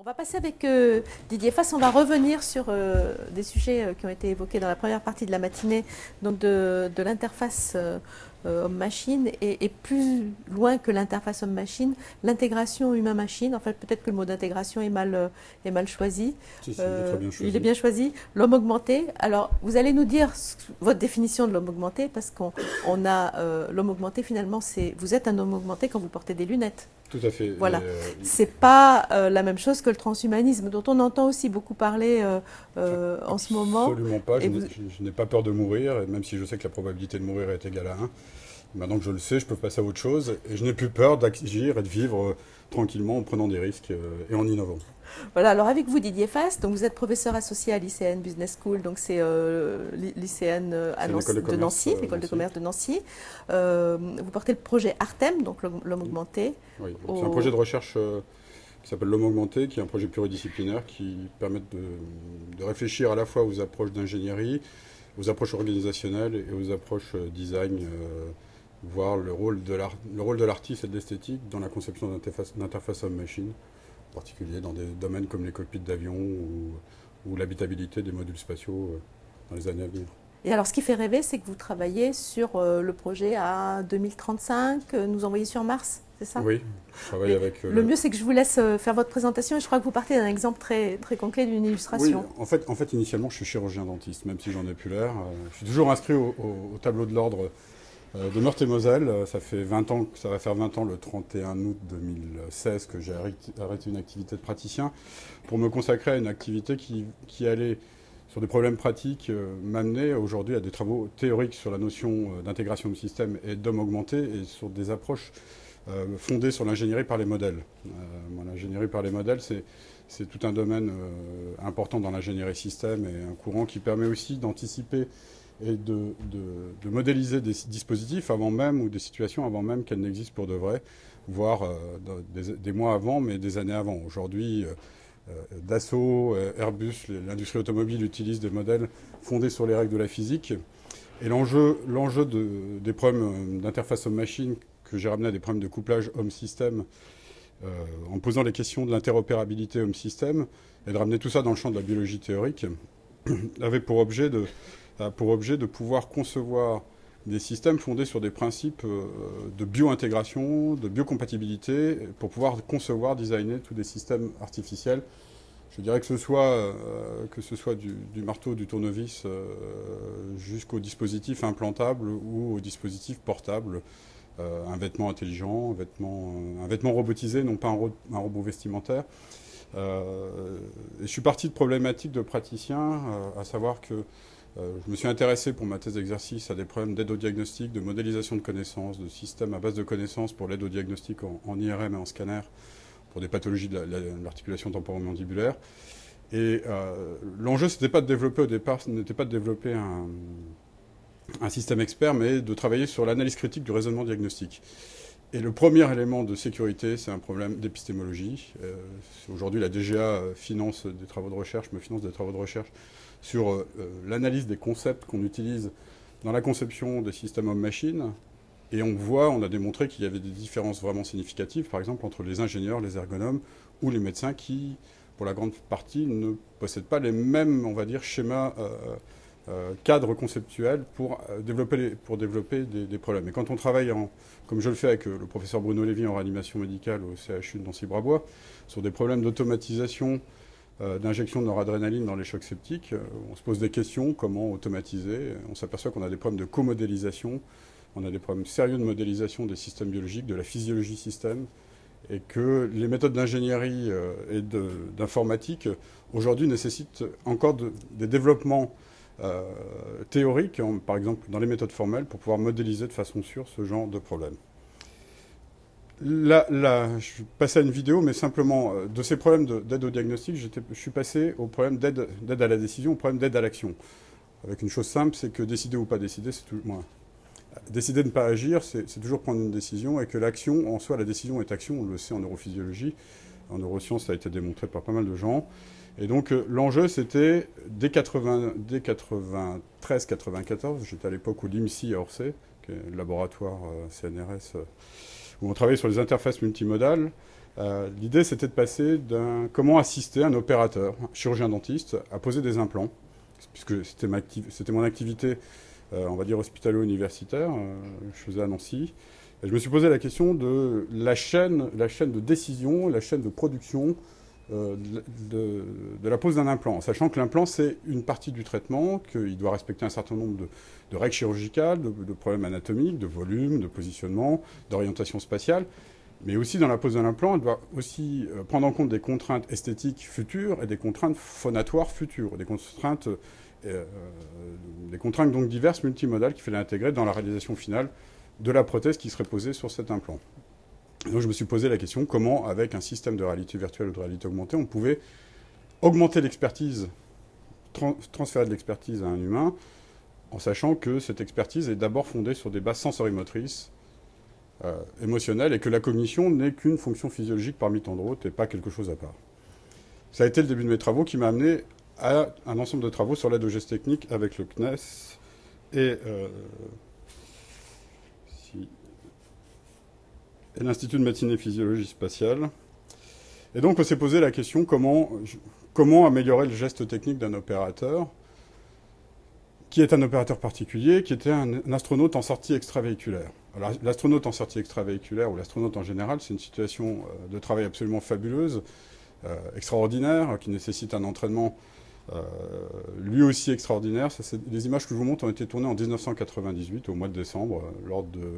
On va passer avec Didier Fass, on va revenir sur des sujets qui ont été évoqués dans la première partie de la matinée, donc de l'interface homme-machine et plus loin que l'interface homme-machine, l'intégration humain-machine. En fait, peut-être que le mot d'intégration est mal choisi. Si, il est très bien choisi. Il est bien choisi. L'homme augmenté. Alors, vous allez nous dire votre définition de l'homme augmenté, parce qu'on a l'homme augmenté, finalement, vous êtes un homme augmenté quand vous portez des lunettes. Tout à fait. Voilà. C'est pas la même chose que le transhumanisme, dont on entend aussi beaucoup parler en ce moment. Absolument pas. Je n'ai pas peur de mourir, et même si je sais que la probabilité de mourir est égale à 1. Maintenant que je le sais, je peux passer à autre chose, et je n'ai plus peur d'agir et de vivre tranquillement en prenant des risques et en innovant. Voilà, alors avec vous Didier Fass, donc vous êtes professeur associé à l'ICN Business School, donc c'est l'ICN de Nancy, l'école de commerce de Nancy. Vous portez le projet Artem, donc l'homme augmenté. Oui, c'est un projet de recherche qui s'appelle l'homme augmenté, qui est un projet pluridisciplinaire qui permet de réfléchir à la fois aux approches d'ingénierie, aux approches organisationnelles et aux approches design, voir le rôle de l'artiste et de l'esthétique dans la conception d'interface homme-machine, en particulier dans des domaines comme les cockpits d'avion ou l'habitabilité des modules spatiaux dans les années à venir. Et alors, ce qui fait rêver, c'est que vous travaillez sur le projet à 2035, nous envoyer sur Mars, c'est ça? Oui, je travaille avec... Le mieux, c'est que je vous laisse faire votre présentation, et je crois que vous partez d'un exemple très, très concret d'une illustration. Oui, en fait, initialement, je suis chirurgien-dentiste, même si j'en ai plus l'air. Je suis toujours inscrit au tableau de l'ordre de Meurthe-et-Moselle. Ça fait 20 ans, ça va faire 20 ans le 31 août 2016 que j'ai arrêté une activité de praticien pour me consacrer à une activité qui allait, sur des problèmes pratiques, m'amener aujourd'hui à des travaux théoriques sur la notion d'intégration de système et d'homme augmenté et sur des approches fondées sur l'ingénierie par les modèles. L'ingénierie par les modèles, c'est tout un domaine important dans l'ingénierie système et un courant qui permet aussi d'anticiper et de modéliser des dispositifs avant même ou des situations avant même qu'elles n'existent pour de vrai, voire des mois avant, mais des années avant. Aujourd'hui, Dassault, Airbus, l'industrie automobile utilisent des modèles fondés sur les règles de la physique. Et l'enjeu des problèmes d'interface homme-machine que j'ai ramené à des problèmes de couplage homme-système en posant les questions de l'interopérabilité homme-système et de ramener tout ça dans le champ de la biologie théorique avait pour objet de pouvoir concevoir des systèmes fondés sur des principes de bio-intégration, de biocompatibilité, pour pouvoir concevoir, designer tous des systèmes artificiels. Je dirais que ce soit du marteau, du tournevis, jusqu'au dispositif implantable ou au dispositif portable, un vêtement intelligent, un vêtement robotisé, non pas un robot vestimentaire. Et je suis parti de problématiques de praticien, à savoir que je me suis intéressé pour ma thèse d'exercice à des problèmes d'aide au diagnostic, de modélisation de connaissances, de systèmes à base de connaissances pour l'aide au diagnostic en IRM et en scanner pour des pathologies de l'articulation temporomandibulaire. Et l'enjeu, c'était pas de développer au départ, ce n'était pas de développer un système expert, mais de travailler sur l'analyse critique du raisonnement diagnostique. Et le premier élément de sécurité, c'est un problème d'épistémologie. Aujourd'hui, la DGA me finance des travaux de recherche sur l'analyse des concepts qu'on utilise dans la conception des systèmes homme-machine. Et on a démontré qu'il y avait des différences vraiment significatives, par exemple, entre les ingénieurs, les ergonomes ou les médecins qui, pour la grande partie, ne possèdent pas les mêmes, on va dire, schémas cadres conceptuels pour développer des problèmes. Et quand on travaille, comme je le fais avec le professeur Bruno Lévy en réanimation médicale au CHU de Nancy-Brabois, sur des problèmes d'automatisation d'injection de noradrénaline dans les chocs septiques, on se pose des questions, comment automatiser. On s'aperçoit qu'on a des problèmes de co-modélisation, on a des problèmes sérieux de modélisation des systèmes biologiques, de la physiologie système, et que les méthodes d'ingénierie et d'informatique aujourd'hui nécessitent encore des développements théoriques, par exemple dans les méthodes formelles, pour pouvoir modéliser de façon sûre ce genre de problème. Là, je suis passé à une vidéo, mais simplement, de ces problèmes d'aide au diagnostic, je suis passé au problème d'aide à la décision, au problème d'aide à l'action. Avec une chose simple, c'est que décider ou pas décider, c'est toujours... Décider de ne pas agir, c'est toujours prendre une décision, et que l'action, en soi, la décision est action, on le sait en neurophysiologie. En neurosciences, ça a été démontré par pas mal de gens. Et donc, l'enjeu, c'était, dès 93-94, j'étais à l'époque au LIMSI à Orsay, qui est le laboratoire CNRS, où on travaillait sur les interfaces multimodales, L'idée, c'était de passer d'un comment assister un opérateur, un chirurgien-dentiste, à poser des implants, puisque c'était mon activité, on va dire, hospitalo-universitaire, je faisais à Nancy. Et je me suis posé la question de la chaîne de décision, la chaîne de production de la pose d'un implant, sachant que l'implant, c'est une partie du traitement, qu'il doit respecter un certain nombre de règles chirurgicales, de problèmes anatomiques, de volume, de positionnement, d'orientation spatiale. Mais aussi, dans la pose de l'implant, elle doit aussi prendre en compte des contraintes esthétiques futures et des contraintes phonatoires futures, des contraintes donc diverses, multimodales, qu'il fallait intégrer dans la réalisation finale de la prothèse qui serait posée sur cet implant. Donc je me suis posé la question, comment, avec un système de réalité virtuelle ou de réalité augmentée, on pouvait augmenter l'expertise, transférer de l'expertise à un humain, en sachant que cette expertise est d'abord fondée sur des bases sensorimotrices, émotionnelles, et que la cognition n'est qu'une fonction physiologique parmi tant d'autres et pas quelque chose à part. Ça a été le début de mes travaux qui m'a amené à un ensemble de travaux sur l'aide aux gestes techniques avec le CNES et l'Institut de médecine et physiologie spatiale. Et donc on s'est posé la question comment améliorer le geste technique d'un opérateur qui est un opérateur particulier, qui était un astronaute en sortie extravéhiculaire. Alors l'astronaute en sortie extravéhiculaire, ou l'astronaute en général, c'est une situation de travail absolument fabuleuse, extraordinaire, qui nécessite un entraînement lui aussi extraordinaire. Les images que je vous montre ont été tournées en 1998, au mois de décembre, lors de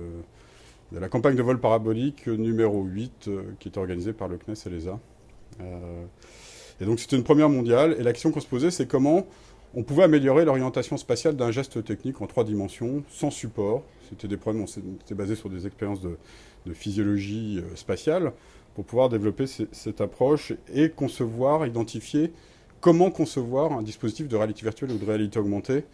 la campagne de vol parabolique numéro 8, qui était organisée par le CNES et l'ESA. Et donc c'était une première mondiale, et la question qu'on se posait, c'est comment on pouvait améliorer l'orientation spatiale d'un geste technique en 3 dimensions, sans support. C'était des problèmes, on s'était basé sur des expériences de physiologie spatiale, pour pouvoir développer cette approche et concevoir, identifier comment concevoir un dispositif de réalité virtuelle ou de réalité augmentée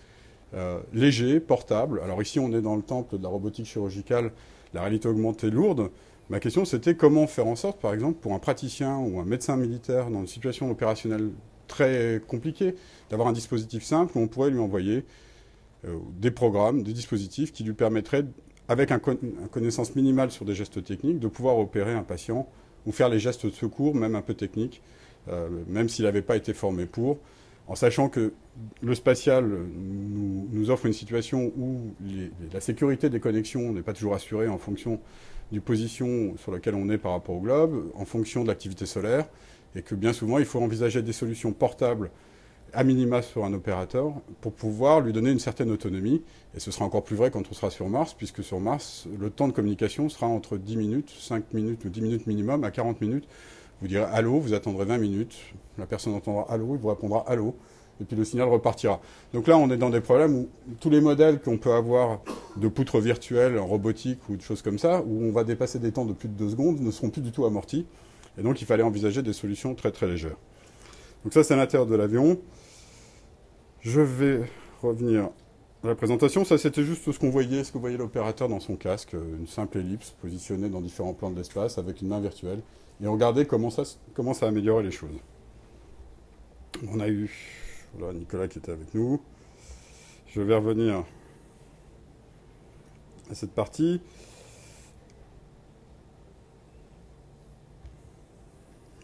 léger, portable. Alors ici, on est dans le temple de la robotique chirurgicale, la réalité augmentée lourde. Ma question, c'était comment faire en sorte, par exemple, pour un praticien ou un médecin militaire dans une situation opérationnelle très compliquée, d'avoir un dispositif simple où on pourrait lui envoyer des programmes, des dispositifs qui lui permettraient, avec une connaissance minimale sur des gestes techniques, de pouvoir opérer un patient ou faire les gestes de secours, même un peu techniques, même s'il n'avait pas été formé pour, en sachant que le spatial nous offre une situation où la sécurité des connexions n'est pas toujours assurée en fonction du position sur laquelle on est par rapport au globe, en fonction de l'activité solaire, et que bien souvent, il faut envisager des solutions portables à minima sur un opérateur pour pouvoir lui donner une certaine autonomie. Et ce sera encore plus vrai quand on sera sur Mars, puisque sur Mars, le temps de communication sera entre 10 minutes, 5 minutes ou 10 minutes minimum à 40 minutes. Vous direz « Allô », vous attendrez 20 minutes, la personne entendra « Allô », il vous répondra « Allô », et puis le signal repartira. Donc là, on est dans des problèmes où tous les modèles qu'on peut avoir de poutres virtuelles en robotique ou de choses comme ça, où on va dépasser des temps de plus de 2 secondes, ne seront plus du tout amortis. Et donc, il fallait envisager des solutions très très légères. Donc ça, c'est à l'intérieur de l'avion. Je vais revenir à la présentation. Ça, c'était juste ce que voyait l'opérateur dans son casque, une simple ellipse positionnée dans différents plans de l'espace avec une main virtuelle. Et regardez comment ça a amélioré les choses. On a eu voilà, Nicolas qui était avec nous. Je vais revenir à cette partie.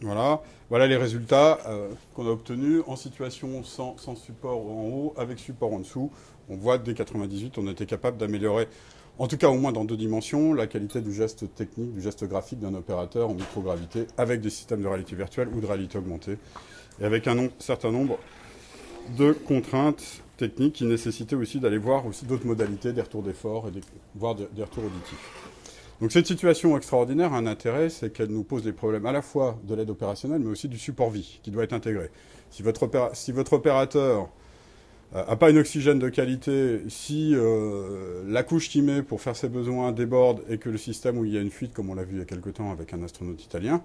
Voilà les résultats qu'on a obtenus en situation sans support en haut, avec support en dessous. On voit que dès 98, on était capable d'améliorer, en tout cas au moins dans 2 dimensions, la qualité du geste technique, du geste graphique d'un opérateur en microgravité avec des systèmes de réalité virtuelle ou de réalité augmentée, et avec un certain nombre de contraintes techniques qui nécessitaient aussi d'aller voir aussi d'autres modalités, des retours d'effort, voire des retours auditifs. Donc cette situation extraordinaire a un intérêt, c'est qu'elle nous pose les problèmes à la fois de l'aide opérationnelle, mais aussi du support vie, qui doit être intégré. Si votre opérateur n'a pas une oxygène de qualité, si la couche qu'il met pour faire ses besoins déborde et que le système où il y a une fuite, comme on l'a vu il y a quelque temps avec un astronaute italien,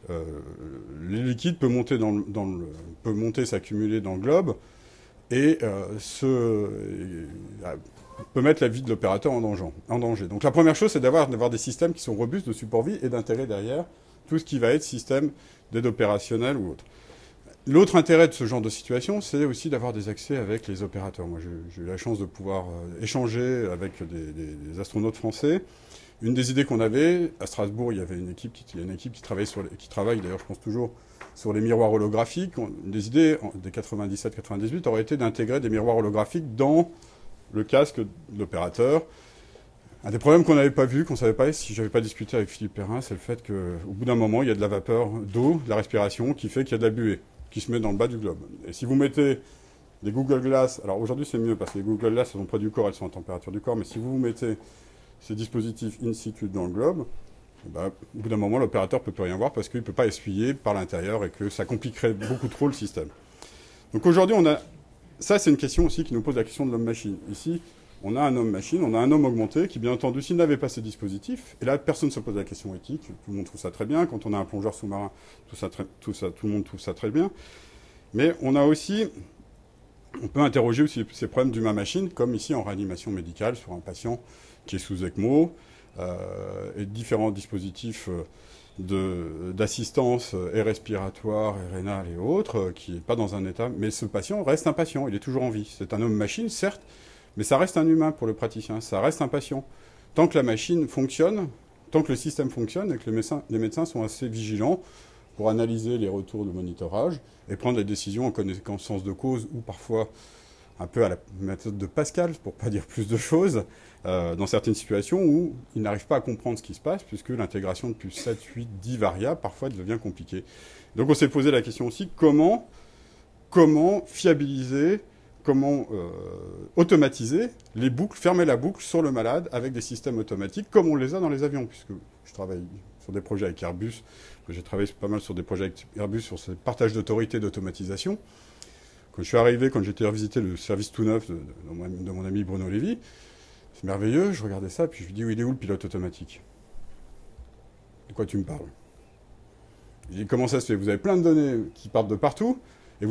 les liquides peuvent monter, s'accumuler dans le globe et peut mettre la vie de l'opérateur en danger. Donc la première chose, c'est d'avoir des systèmes qui sont robustes de support vie et d'intégrer derrière tout ce qui va être système d'aide opérationnelle ou autre. L'autre intérêt de ce genre de situation, c'est aussi d'avoir des accès avec les opérateurs. Moi, j'ai eu la chance de pouvoir échanger avec des astronautes français Une des idées qu'on avait, à Strasbourg, il y avait une équipe qui travaille d'ailleurs, je pense toujours, sur les miroirs holographiques. Une des idées des 97-98 aurait été d'intégrer des miroirs holographiques dans le casque de l'opérateur. Un des problèmes qu'on n'avait pas vu, qu'on ne savait pas, si je n'avais pas discuté avec Philippe Perrin, c'est le fait qu'au bout d'un moment, il y a de la vapeur d'eau, de la respiration, qui fait qu'il y a de la buée, qui se met dans le bas du globe. Et si vous mettez des Google Glass, alors aujourd'hui c'est mieux parce que les Google Glass sont près du corps, elles sont à température du corps, mais si vous mettez ces dispositifs in situ dans le globe, au bout d'un moment, l'opérateur ne peut plus rien voir parce qu'il ne peut pas essuyer par l'intérieur et que ça compliquerait beaucoup trop le système. Donc aujourd'hui, ça c'est une question aussi qui nous pose la question de l'homme-machine. Ici, on a un homme-machine, on a un homme augmenté qui, bien entendu, s'il n'avait pas ces dispositifs, et là, personne ne se pose la question éthique, tout le monde trouve ça très bien, quand on a un plongeur sous-marin, tout le monde trouve ça très bien, mais on peut interroger aussi ces problèmes d'humain-machine, comme ici en réanimation médicale, sur un patient qui est sous ECMO, et différents dispositifs d'assistance et respiratoire, et rénale et autres, qui n'est pas dans un état, mais ce patient reste un patient, il est toujours en vie. C'est un homme-machine, certes, mais ça reste un humain pour le praticien, ça reste un patient. Tant que la machine fonctionne, tant que le système fonctionne et que les médecins sont assez vigilants pour analyser les retours de monitorage et prendre des décisions en connaissance de cause ou parfois un peu à la méthode de Pascal, pour ne pas dire plus de choses, dans certaines situations où ils n'arrivent pas à comprendre ce qui se passe puisque l'intégration de plus 7, 8, 10 variables parfois devient compliquée. Donc on s'est posé la question aussi, comment fiabiliser, comment automatiser les boucles, fermer la boucle sur le malade avec des systèmes automatiques comme on les a dans les avions, puisque je travaille sur des projets avec Airbus, j'ai travaillé pas mal sur des projets avec Airbus sur ce partage d'autorité d'automatisation. Quand je suis arrivé, quand j'étais revisité le service tout neuf de mon ami Bruno Lévy, c'est merveilleux, je regardais ça, puis je lui dis, il est où le pilote automatique? De quoi tu me parles? Je dis, comment ça se fait? Vous avez plein de données qui partent de partout, et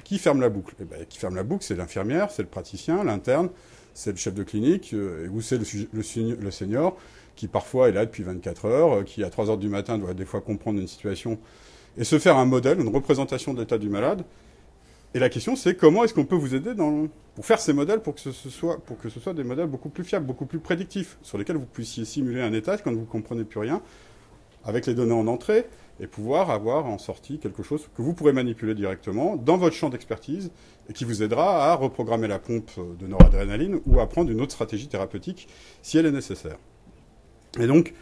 qui ferme la boucle? Qui ferme la boucle, c'est l'infirmière, c'est le praticien, l'interne, c'est le chef de clinique, ou c'est le senior, qui parfois est là depuis 24 heures, qui à 3 heures du matin doit des fois comprendre une situation, et se faire un modèle, une représentation de l'état du malade. Et la question, c'est comment est-ce qu'on peut vous aider pour faire ces modèles pour que ce soit des modèles beaucoup plus fiables, beaucoup plus prédictifs, sur lesquels vous puissiez simuler un état quand vous ne comprenez plus rien, avec les données en entrée, et pouvoir avoir en sortie quelque chose que vous pourrez manipuler directement dans votre champ d'expertise et qui vous aidera à reprogrammer la pompe de noradrénaline ou à prendre une autre stratégie thérapeutique si elle est nécessaire. Et donc,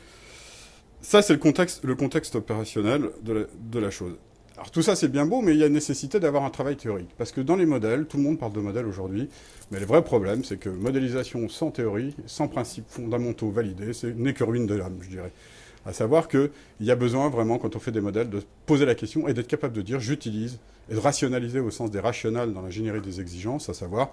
ça, c'est le contexte opérationnel de la chose. Alors tout ça c'est bien beau, mais il y a nécessité d'avoir un travail théorique. Parce que dans les modèles, tout le monde parle de modèles aujourd'hui, mais le vrai problème c'est que modélisation sans théorie, sans principes fondamentaux validés, n'est que ruine de l'âme, je dirais. À savoir qu'il y a besoin vraiment, quand on fait des modèles, de poser la question et d'être capable de dire j'utilise, et de rationaliser au sens des rationnels dans l'ingénierie des exigences, à savoir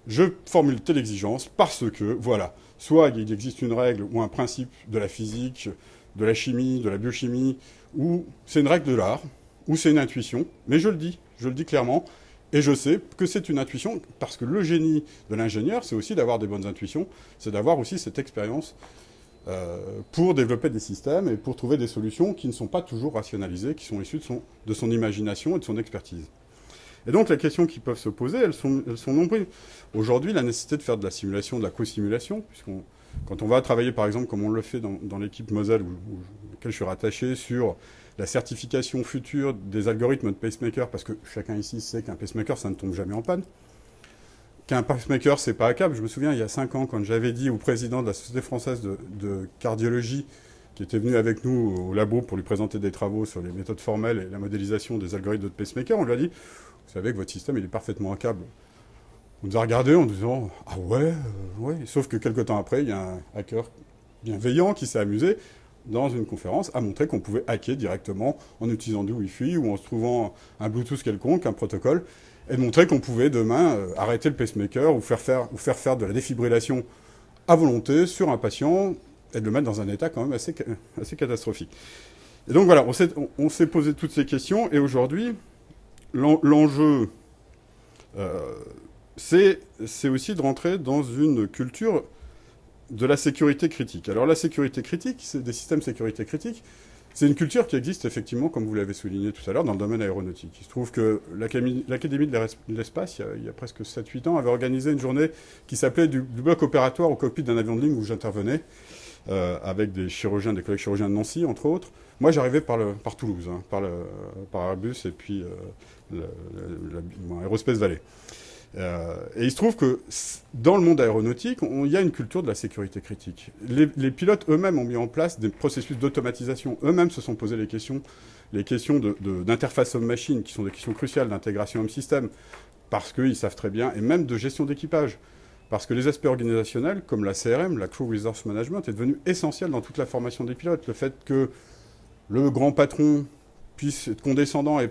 je formule telle exigence parce que, voilà, soit il existe une règle ou un principe de la physique, de la chimie, de la biochimie, ou c'est une règle de l'art, ou c'est une intuition, mais je le dis clairement, et je sais que c'est une intuition, parce que le génie de l'ingénieur, c'est aussi d'avoir des bonnes intuitions, c'est d'avoir aussi cette expérience pour développer des systèmes et pour trouver des solutions qui ne sont pas toujours rationalisées, qui sont issues de son imagination et de son expertise. Et donc, les questions qui peuvent se poser, elles sont nombreuses. Aujourd'hui, la nécessité de faire de la simulation, de la co-simulation, quand on va travailler, par exemple, comme on le fait dans l'équipe Moselle, auquel je suis rattaché, sur la certification future des algorithmes de pacemaker, parce que chacun ici sait qu'un pacemaker, ça ne tombe jamais en panne. Qu'un pacemaker, c'est pas à câble. Je me souviens, il y a 5 ans, quand j'avais dit au président de la Société française de cardiologie, qui était venu avec nous au labo pour lui présenter des travaux sur les méthodes formelles et la modélisation des algorithmes de pacemaker, on lui a dit, vous savez que votre système, il est parfaitement à câble. On nous a regardé en disant, ah ouais, ouais. Sauf que quelques temps après, il y a un hacker bienveillant qui s'est amusé dans une conférence à montrer qu'on pouvait hacker directement en utilisant du Wi-Fi ou en se trouvant un Bluetooth quelconque, un protocole, et de montrer qu'on pouvait demain arrêter le pacemaker ou faire faire de la défibrillation à volonté sur un patient et de le mettre dans un état quand même assez catastrophique. Et donc voilà, on s'est posé toutes ces questions, et aujourd'hui, l'enjeu, c'est aussi de rentrer dans une culture de la sécurité critique. Alors la sécurité critique, c'est des systèmes de sécurité critique, c'est une culture qui existe effectivement, comme vous l'avez souligné tout à l'heure, dans le domaine aéronautique. Il se trouve que l'Académie de l'espace, il y a presque 7-8 ans, avait organisé une journée qui s'appelait du bloc opératoire au cockpit d'un avion de ligne où j'intervenais. avec des chirurgiens, des collègues chirurgiens de Nancy, entre autres. Moi, j'arrivais par Toulouse, hein, par Airbus et puis Aerospace Valley. Et il se trouve que dans le monde aéronautique, il y a une culture de la sécurité critique. Les pilotes eux-mêmes ont mis en place des processus d'automatisation. Eux-mêmes se sont posé les questions d'interface homme-machine, qui sont des questions cruciales d'intégration homme-système, parce qu'ils savent très bien, et même de gestion d'équipage. Parce que les aspects organisationnels, comme la CRM, la Crew Resource Management, est devenu essentiel dans toute la formation des pilotes. Le fait que le grand patron puisse être condescendant et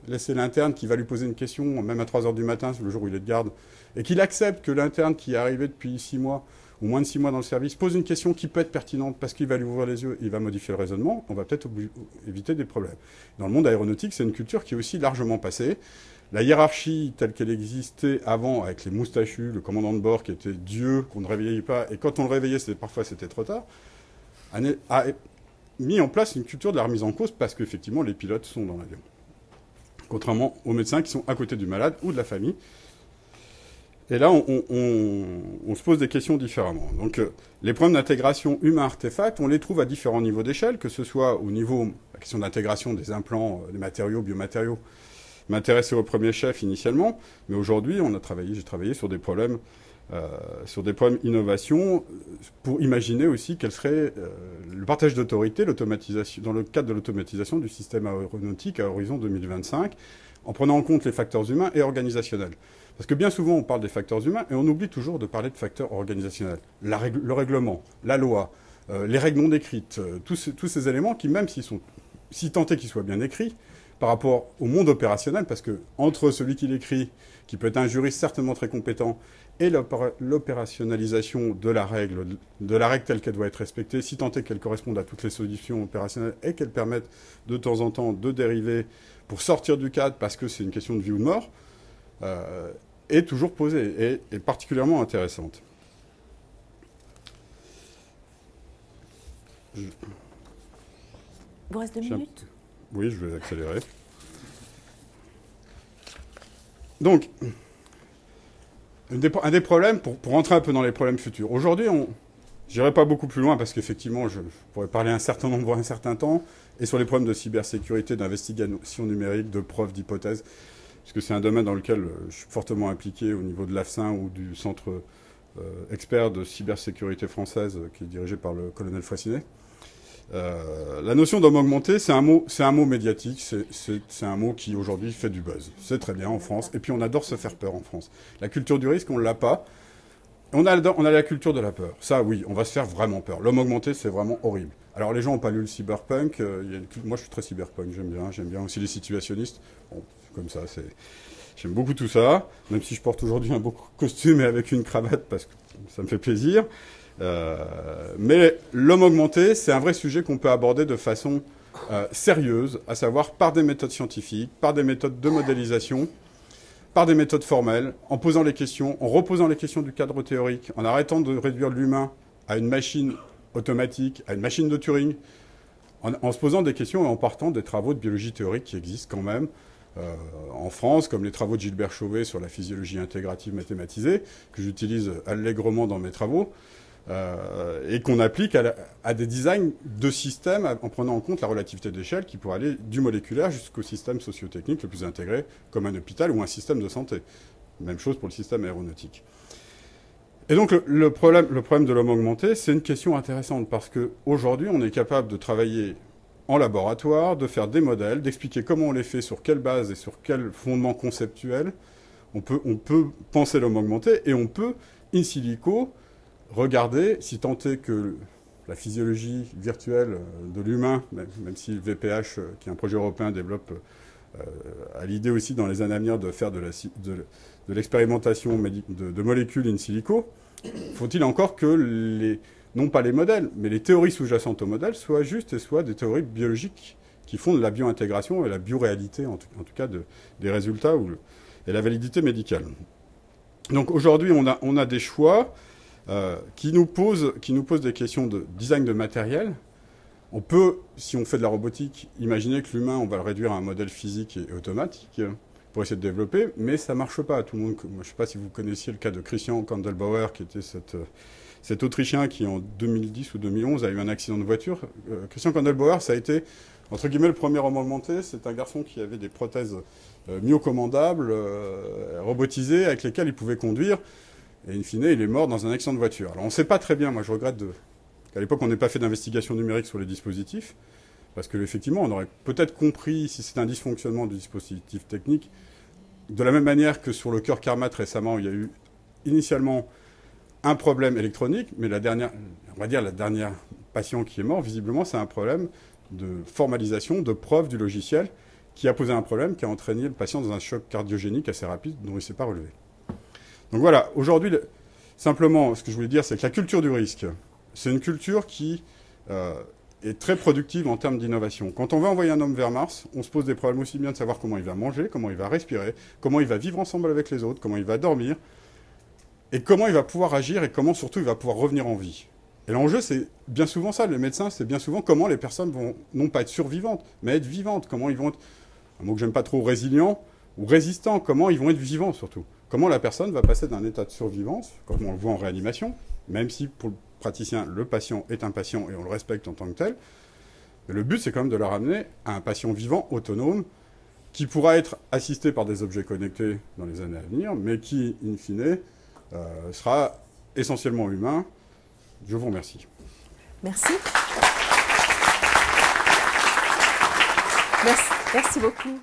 laisser l'interne qui va lui poser une question, même à 3 h du matin, le jour où il est de garde, et qu'il accepte que l'interne qui est arrivé depuis 6 mois, ou moins de 6 mois dans le service, pose une question qui peut être pertinente parce qu'il va lui ouvrir les yeux, il va modifier le raisonnement, on va peut-être éviter des problèmes. Dans le monde aéronautique, c'est une culture qui est aussi largement passée. La hiérarchie telle qu'elle existait avant, avec les moustachus, le commandant de bord qui était Dieu, qu'on ne réveillait pas, et quand on le réveillait, parfois c'était trop tard, a mis en place une culture de la remise en cause parce qu'effectivement, les pilotes sont dans l'avion. Contrairement aux médecins qui sont à côté du malade ou de la famille. Et là, on se pose des questions différemment. Donc, les problèmes d'intégration humain-artefact, on les trouve à différents niveaux d'échelle, que ce soit au niveau, la question d'intégration des implants, des matériaux, biomatériaux, m'intéressait au premier chef initialement, mais aujourd'hui, j'ai travaillé sur des problèmes innovation, pour imaginer aussi quel serait le partage d'autorité, l'automatisation, dans le cadre de l'automatisation du système aéronautique à horizon 2025, en prenant en compte les facteurs humains et organisationnels. Parce que bien souvent, on parle des facteurs humains et on oublie toujours de parler de facteurs organisationnels. Le règlement, la loi, les règles non écrites, tous ces éléments qui, même s'ils sont si tentés qu'ils soient bien écrits, par rapport au monde opérationnel, parce que entre celui qui l'écrit, qui peut être un juriste certainement très compétent, et l'opérationnalisation de la règle telle qu'elle doit être respectée, si tant est qu'elle corresponde à toutes les solutions opérationnelles et qu'elle permette de temps en temps de dériver pour sortir du cadre parce que c'est une question de vie ou de mort, est toujours posée et particulièrement intéressante. Il vous reste 2 minutes ? Oui, je vais accélérer. Donc, un des problèmes, pour rentrer un peu dans les problèmes futurs, aujourd'hui, je n'irai pas beaucoup plus loin parce qu'effectivement, je pourrais parler un certain nombre, un certain temps, et sur les problèmes de cybersécurité, d'investigation numérique, de preuves, d'hypothèses, parce que c'est un domaine dans lequel je suis fortement impliqué au niveau de l'AFSIN ou du centre expert de cybersécurité française qui est dirigé par le colonel Foissinet. La notion d'homme augmenté, c'est un mot médiatique, c'est un mot qui aujourd'hui fait du buzz. C'est très bien en France, et puis on adore se faire peur en France. La culture du risque, on ne l'a pas. On a la culture de la peur. Ça, oui, on va se faire vraiment peur. L'homme augmenté, c'est vraiment horrible. Alors les gens n'ont pas lu le cyberpunk. Moi, je suis très cyberpunk, j'aime bien aussi les situationnistes. Bon, comme ça, j'aime beaucoup tout ça, même si je porte aujourd'hui un beau costume et avec une cravate, parce que ça me fait plaisir. Mais l'homme augmenté, c'est un vrai sujet qu'on peut aborder de façon sérieuse, à savoir par des méthodes scientifiques, par des méthodes de modélisation, par des méthodes formelles, en posant les questions, en reposant les questions du cadre théorique, en arrêtant de réduire l'humain à une machine automatique, à une machine de Turing, en se posant des questions et en partant des travaux de biologie théorique qui existent quand même en France, comme les travaux de Gilbert Chauvet sur la physiologie intégrative mathématisée, que j'utilise allègrement dans mes travaux, et qu'on applique à des designs de systèmes en prenant en compte la relativité d'échelle qui pourrait aller du moléculaire jusqu'au système socio-technique le plus intégré, comme un hôpital ou un système de santé. Même chose pour le système aéronautique. Et donc le problème de l'homme augmenté, c'est une question intéressante parce qu'aujourd'hui, on est capable de travailler en laboratoire, de faire des modèles, d'expliquer comment on les fait, sur quelle base et sur quel fondement conceptuel. On peut penser l'homme augmenté et on peut, in silico, regarder, si tant est que la physiologie virtuelle de l'humain, même si le VPH, qui est un projet européen, développe à l'idée aussi dans les années à venir de faire de l'expérimentation de molécules in silico, faut-il encore que non pas les modèles, mais les théories sous-jacentes aux modèles soient justes et soient des théories biologiques qui font de la biointégration et la bioréalité, en tout cas des résultats et la validité médicale. Donc aujourd'hui, on a des choix qui nous posent des questions de design de matériel. On peut, si on fait de la robotique, imaginer que l'humain, on va le réduire à un modèle physique et automatique pour essayer de développer, mais ça ne marche pas. Tout le monde, je ne sais pas si vous connaissiez le cas de Christian Kandelbauer, qui était cet Autrichien qui, en 2010 ou 2011, a eu un accident de voiture. Christian Kondelbauer, ça a été, entre guillemets, le premier homme augmenté. C'est un garçon qui avait des prothèses myocommandables, robotisées, avec lesquelles il pouvait conduire. Et in fine, il est mort dans un accident de voiture. Alors on ne sait pas très bien, moi je regrette qu'à l'époque on n'ait pas fait d'investigation numérique sur les dispositifs, parce qu'effectivement on aurait peut-être compris si c'est un dysfonctionnement du dispositif technique, de la même manière que sur le cœur Carmat récemment, il y a eu initialement un problème électronique, mais la dernière patient qui est mort, visiblement c'est un problème de formalisation, de preuve du logiciel, qui a posé un problème, qui a entraîné le patient dans un choc cardiogénique assez rapide dont il ne s'est pas relevé. Donc voilà, aujourd'hui, simplement, ce que je voulais dire, c'est que la culture du risque, c'est une culture qui est très productive en termes d'innovation. Quand on va envoyer un homme vers Mars, on se pose des problèmes aussi bien de savoir comment il va manger, comment il va respirer, comment il va vivre ensemble avec les autres, comment il va dormir, et comment il va pouvoir agir, et comment surtout il va pouvoir revenir en vie. Et l'enjeu, c'est bien souvent ça, les médecins, c'est bien souvent comment les personnes vont non pas être survivantes, mais être vivantes, comment ils vont être, un mot que j'aime pas trop, résilients, ou résistants, comment ils vont être vivants surtout. Comment la personne va passer d'un état de survivance, comme on le voit en réanimation, même si pour le praticien, le patient est un patient et on le respecte en tant que tel. Mais le but, c'est quand même de la ramener à un patient vivant, autonome, qui pourra être assisté par des objets connectés dans les années à venir, mais qui, in fine, sera essentiellement humain. Je vous remercie. Merci. Merci beaucoup.